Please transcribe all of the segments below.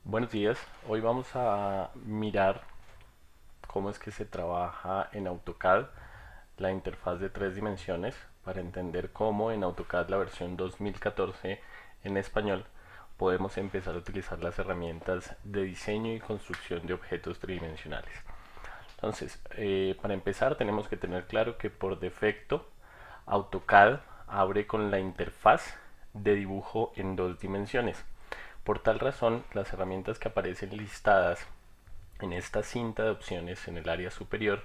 Buenos días, hoy vamos a mirar cómo es que se trabaja en AutoCAD la interfaz de tres dimensiones para entender cómo en AutoCAD la versión 2014 en español podemos empezar a utilizar las herramientas de diseño y construcción de objetos tridimensionales. Entonces, para empezar tenemos que tener claro que por defecto AutoCAD abre con la interfaz de dibujo en dos dimensiones. Por tal razón, las herramientas que aparecen listadas en esta cinta de opciones en el área superior,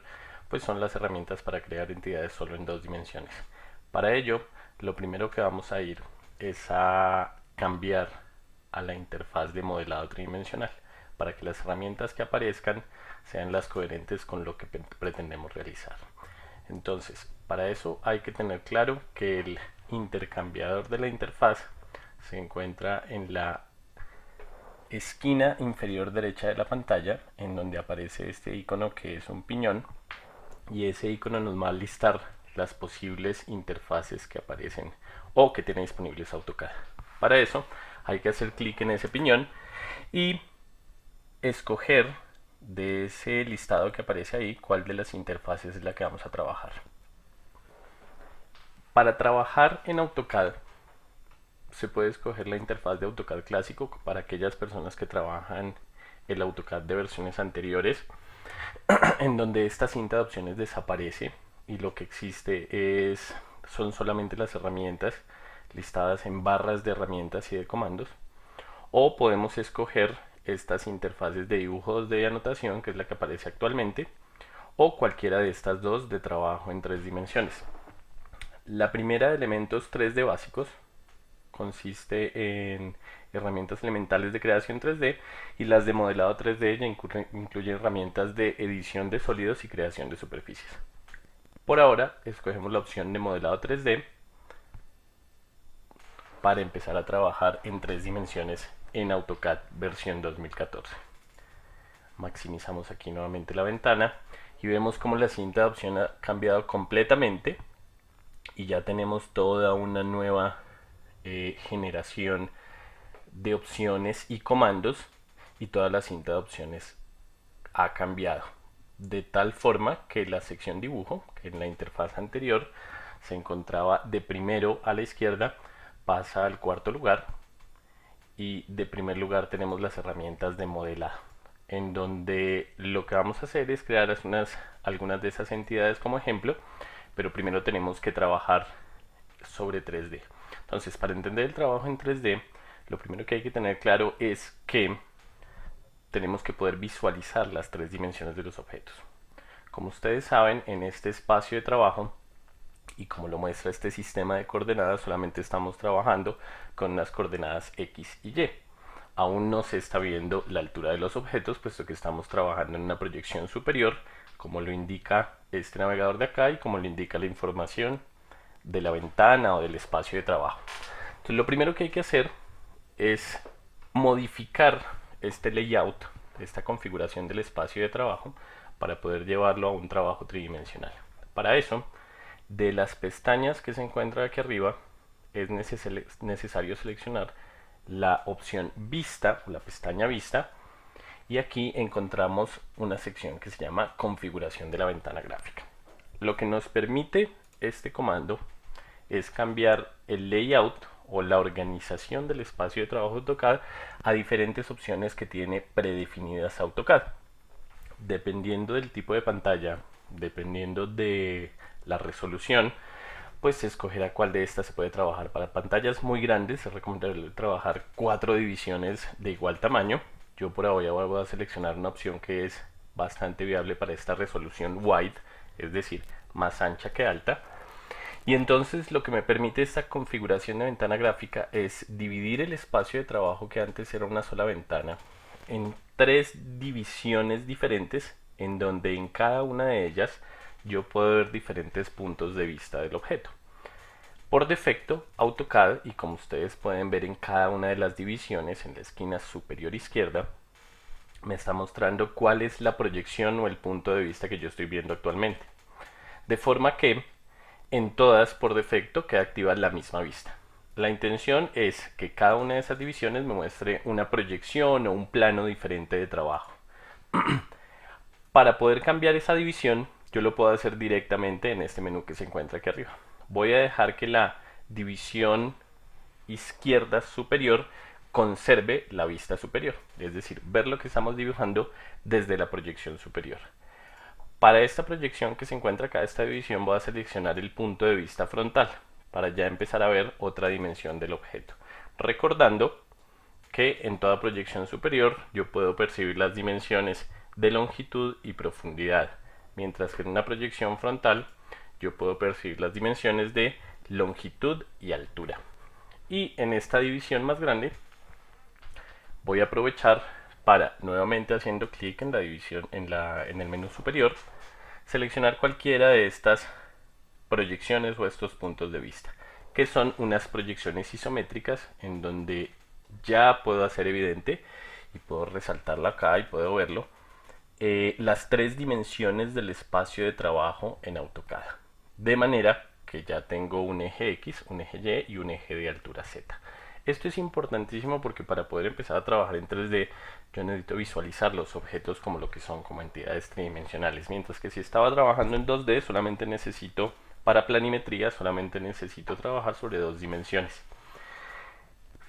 pues son las herramientas para crear entidades solo en dos dimensiones. Para ello, lo primero que vamos a ir es a cambiar a la interfaz de modelado tridimensional para que las herramientas que aparezcan sean las coherentes con lo que pretendemos realizar. Entonces, para eso hay que tener claro que el intercambiador de la interfaz se encuentra en la esquina inferior derecha de la pantalla, en donde aparece este icono que es un piñón, y ese icono nos va a listar las posibles interfaces que aparecen o que tiene disponibles AutoCAD. Para eso hay que hacer clic en ese piñón y escoger de ese listado que aparece ahí cuál de las interfaces es la que vamos a trabajar. Para trabajar en AutoCAD se puede escoger la interfaz de AutoCAD clásico para aquellas personas que trabajan el AutoCAD de versiones anteriores, en donde esta cinta de opciones desaparece y lo que existe son solamente las herramientas listadas en barras de herramientas y de comandos. O podemos escoger estas interfaces de dibujos de anotación, que es la que aparece actualmente, o cualquiera de estas dos de trabajo en tres dimensiones. La primera de elementos 3D básicos consiste en herramientas elementales de creación 3D y las de modelado 3D ya incluyen herramientas de edición de sólidos y creación de superficies. Por ahora escogemos la opción de modelado 3D para empezar a trabajar en tres dimensiones en AutoCAD versión 2014. Maximizamos aquí nuevamente la ventana y vemos como la cinta de opción ha cambiado completamente y ya tenemos toda una nueva generación de opciones y comandos, y toda la cinta de opciones ha cambiado de tal forma que la sección dibujo, que en la interfaz anterior se encontraba de primero a la izquierda, pasa al cuarto lugar, y de primer lugar tenemos las herramientas de modelado, en donde lo que vamos a hacer es crear algunas de esas entidades como ejemplo, pero primero tenemos que trabajar sobre 3D. Entonces, para entender el trabajo en 3D, lo primero que hay que tener claro es que tenemos que poder visualizar las tres dimensiones de los objetos. Como ustedes saben, en este espacio de trabajo, y como lo muestra este sistema de coordenadas, solamente estamos trabajando con las coordenadas X y Y. Aún no se está viendo la altura de los objetos, puesto que estamos trabajando en una proyección superior, como lo indica este navegador de acá y como lo indica la información de la ventana o del espacio de trabajo. Entonces, lo primero que hay que hacer es modificar este layout, esta configuración del espacio de trabajo, para poder llevarlo a un trabajo tridimensional. Para eso, de las pestañas que se encuentran aquí arriba, es necesario seleccionar la opción Vista, o la pestaña Vista, y aquí encontramos una sección que se llama Configuración de la ventana gráfica. Lo que nos permite este comando es cambiar el layout o la organización del espacio de trabajo de AutoCAD a diferentes opciones que tiene predefinidas AutoCAD. Dependiendo del tipo de pantalla, dependiendo de la resolución, pues se escogerá cuál de estas se puede trabajar. Para pantallas muy grandes se recomienda trabajar 4 divisiones de igual tamaño. Yo por ahora voy a seleccionar una opción que es bastante viable para esta resolución wide, es decir, más ancha que alta. Y entonces lo que me permite esta configuración de ventana gráfica es dividir el espacio de trabajo, que antes era una sola ventana, en tres divisiones diferentes, en donde en cada una de ellas yo puedo ver diferentes puntos de vista del objeto. Por defecto, AutoCAD, y como ustedes pueden ver en cada una de las divisiones, en la esquina superior izquierda, me está mostrando cuál es la proyección o el punto de vista que yo estoy viendo actualmente. De forma que en todas por defecto queda activa la misma vista. La intención es que cada una de esas divisiones me muestre una proyección o un plano diferente de trabajo. Para poder cambiar esa división, yo lo puedo hacer directamente en este menú que se encuentra aquí arriba. Voy a dejar que la división izquierda superior conserve la vista superior, es decir, ver lo que estamos dibujando desde la proyección superior. Para esta proyección que se encuentra acá, esta división, voy a seleccionar el punto de vista frontal para ya empezar a ver otra dimensión del objeto. Recordando que en toda proyección superior yo puedo percibir las dimensiones de longitud y profundidad, mientras que en una proyección frontal yo puedo percibir las dimensiones de longitud y altura. Y en esta división más grande voy a aprovechar para, nuevamente haciendo clic en la división en el menú superior, seleccionar cualquiera de estas proyecciones o estos puntos de vista, que son unas proyecciones isométricas en donde ya puedo hacer evidente, y puedo resaltarla acá y puedo verlo, las tres dimensiones del espacio de trabajo en AutoCAD. De manera que ya tengo un eje X, un eje Y y un eje de altura Z. Esto es importantísimo porque para poder empezar a trabajar en 3D yo necesito visualizar los objetos como lo que son, como entidades tridimensionales. Mientras que si estaba trabajando en 2D solamente necesito, para planimetría, solamente necesito trabajar sobre dos dimensiones.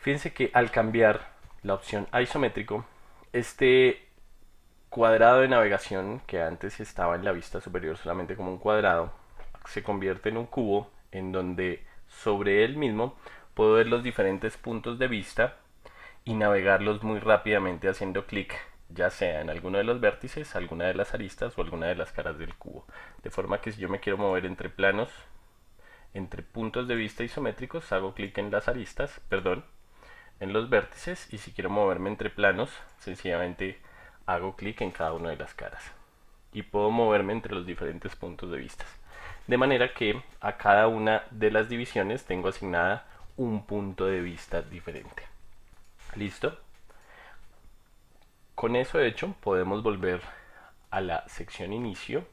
Fíjense que al cambiar la opción a isométrico, este cuadrado de navegación que antes estaba en la vista superior solamente como un cuadrado, se convierte en un cubo en donde sobre él mismo puedo ver los diferentes puntos de vista y navegarlos muy rápidamente haciendo clic, ya sea en alguno de los vértices, alguna de las aristas o alguna de las caras del cubo. De forma que si yo me quiero mover entre planos, entre puntos de vista isométricos, hago clic en las aristas, perdón, en los vértices, y si quiero moverme entre planos, sencillamente hago clic en cada una de las caras. Y puedo moverme entre los diferentes puntos de vista. De manera que a cada una de las divisiones tengo asignada un punto de vista diferente. ¿Listo? Con eso hecho, podemos volver a la sección inicio,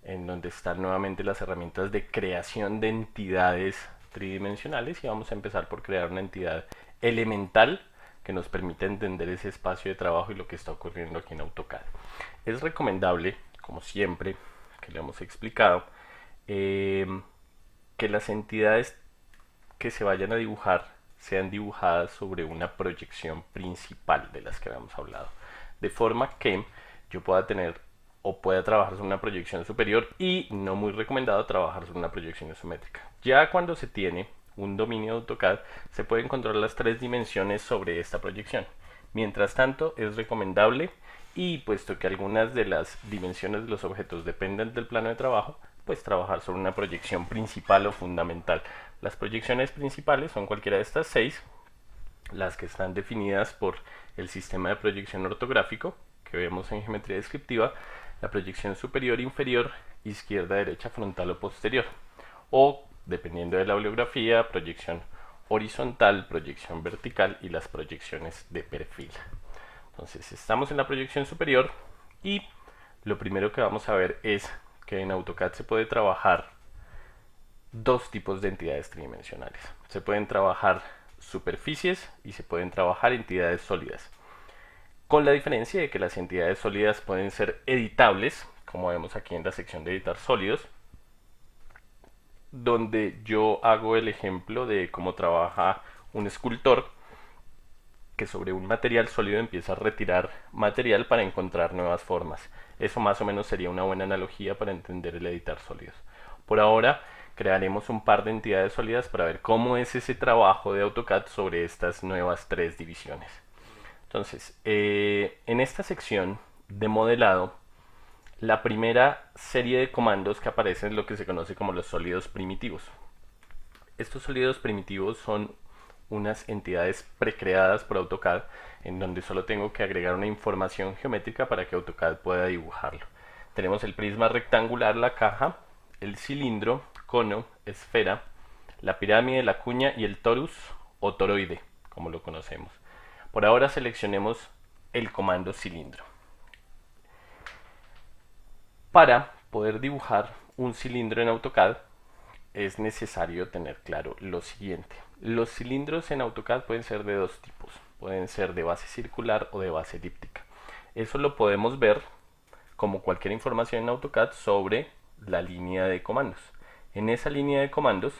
en donde están nuevamente las herramientas de creación de entidades tridimensionales, y vamos a empezar por crear una entidad elemental que nos permita entender ese espacio de trabajo y lo que está ocurriendo aquí en AutoCAD. Es recomendable, como siempre que lo hemos explicado, que las entidades que se vayan a dibujar sean dibujadas sobre una proyección principal de las que habíamos hablado, de forma que yo pueda tener o pueda trabajar sobre una proyección superior, y no muy recomendado trabajar sobre una proyección isométrica. Ya cuando se tiene un dominio de AutoCAD se pueden controlar las tres dimensiones sobre esta proyección. Mientras tanto es recomendable, y puesto que algunas de las dimensiones de los objetos dependen del plano de trabajo, pues trabajar sobre una proyección principal o fundamental. Las proyecciones principales son cualquiera de estas 6, las que están definidas por el sistema de proyección ortográfico que vemos en geometría descriptiva: la proyección superior, inferior, izquierda, derecha, frontal o posterior, o dependiendo de la bibliografía, proyección horizontal, proyección vertical y las proyecciones de perfil. Entonces estamos en la proyección superior, y lo primero que vamos a ver es que en AutoCAD se puede trabajar dos tipos de entidades tridimensionales. Se pueden trabajar superficies y se pueden trabajar entidades sólidas, con la diferencia de que las entidades sólidas pueden ser editables, como vemos aquí en la sección de editar sólidos, donde yo hago el ejemplo de cómo trabaja un escultor que sobre un material sólido empieza a retirar material para encontrar nuevas formas. Eso más o menos sería una buena analogía para entender el editar sólidos. Por ahora crearemos un par de entidades sólidas para ver cómo es ese trabajo de AutoCAD sobre estas nuevas tres divisiones. Entonces, en esta sección de modelado, la primera serie de comandos que aparecen es lo que se conoce como los sólidos primitivos. Estos sólidos primitivos son unas entidades precreadas por AutoCAD, en donde solo tengo que agregar una información geométrica para que AutoCAD pueda dibujarlo. Tenemos el prisma rectangular, la caja, el cilindro, cono, esfera, la pirámide, la cuña y el torus o toroide, como lo conocemos. Por ahora seleccionemos el comando cilindro. Para poder dibujar un cilindro en AutoCAD es necesario tener claro lo siguiente. Los cilindros en AutoCAD pueden ser de dos tipos. Pueden ser de base circular o de base elíptica. Eso lo podemos ver como cualquier información en AutoCAD sobre la línea de comandos. En esa línea de comandos,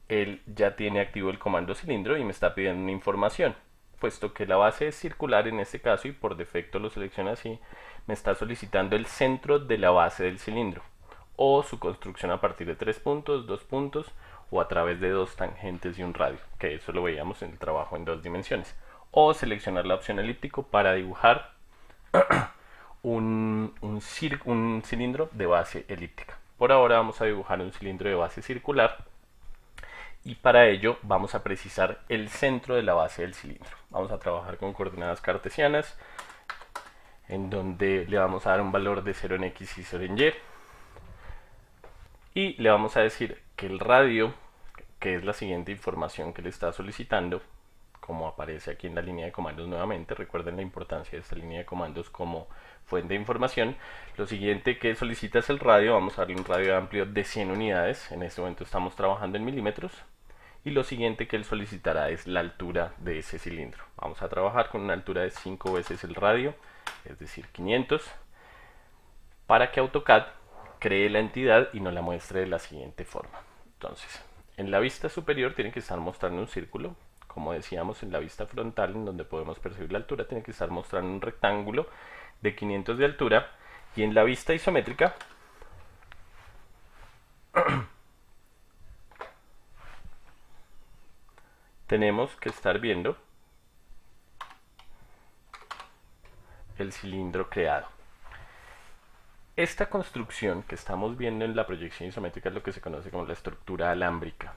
él ya tiene activo el comando cilindro y me está pidiendo una información. Puesto que la base es circular en este caso y por defecto lo selecciona así, me está solicitando el centro de la base del cilindro o su construcción a partir de 3 puntos, 2 puntos o a través de 2 tangentes y un radio, que eso lo veíamos en el trabajo en 2 dimensiones. O seleccionar la opción elíptico para dibujar un cilindro de base elíptica. Por ahora vamos a dibujar un cilindro de base circular y para ello vamos a precisar el centro de la base del cilindro. Vamos a trabajar con coordenadas cartesianas en donde le vamos a dar un valor de 0 en X y 0 en Y y le vamos a decir que el radio, que es la siguiente información que le está solicitando, como aparece aquí en la línea de comandos nuevamente, recuerden la importancia de esta línea de comandos como fuente de información. Lo siguiente que solicita es el radio, vamos a darle un radio amplio de 100 unidades, en este momento estamos trabajando en milímetros, y lo siguiente que él solicitará es la altura de ese cilindro. Vamos a trabajar con una altura de 5 veces el radio, es decir 500, para que AutoCAD cree la entidad y nos la muestre de la siguiente forma. Entonces, en la vista superior tiene que estar mostrando un círculo. Como decíamos, en la vista frontal, en donde podemos percibir la altura, tiene que estar mostrando un rectángulo de 500 de altura. Y en la vista isométrica, tenemos que estar viendo el cilindro creado. Esta construcción que estamos viendo en la proyección isométrica es lo que se conoce como la estructura alámbrica.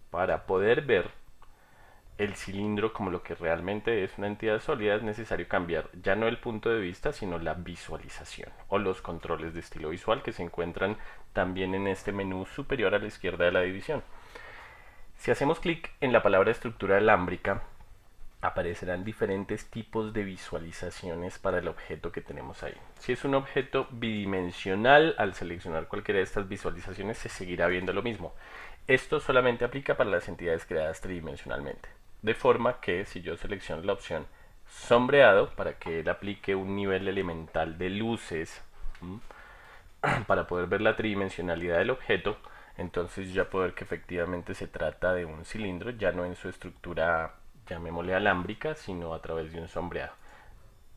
Para poder ver el cilindro como lo que realmente es una entidad sólida, es necesario cambiar ya no el punto de vista, sino la visualización o los controles de estilo visual que se encuentran también en este menú superior a la izquierda de la división. Si hacemos clic en la palabra estructura alámbrica, aparecerán diferentes tipos de visualizaciones para el objeto que tenemos ahí. Si es un objeto bidimensional, al seleccionar cualquiera de estas visualizaciones se seguirá viendo lo mismo. Esto solamente aplica para las entidades creadas tridimensionalmente. De forma que si yo selecciono la opción sombreado para que él aplique un nivel elemental de luces para poder ver la tridimensionalidad del objeto, entonces ya puedo ver que efectivamente se trata de un cilindro, ya no en su estructura, llamémosle alámbrica, sino a través de un sombreado.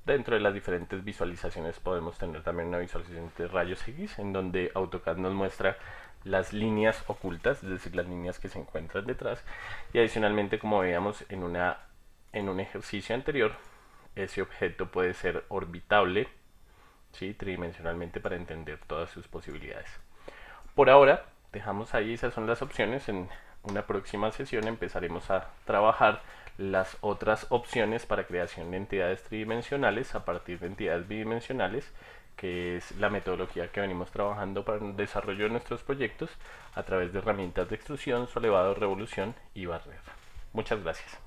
Dentro de las diferentes visualizaciones podemos tener también una visualización de rayos X, en donde AutoCAD nos muestra las líneas ocultas, es decir, las líneas que se encuentran detrás. Y adicionalmente, como veíamos en un ejercicio anterior, ese objeto puede ser orbitable, ¿sí?, tridimensionalmente, para entender todas sus posibilidades. Por ahora, dejamos ahí, esas son las opciones. En una próxima sesión empezaremos a trabajar las otras opciones para creación de entidades tridimensionales a partir de entidades bidimensionales, que es la metodología que venimos trabajando para el desarrollo de nuestros proyectos a través de herramientas de extrusión, solevado, revolución y barrera. Muchas gracias.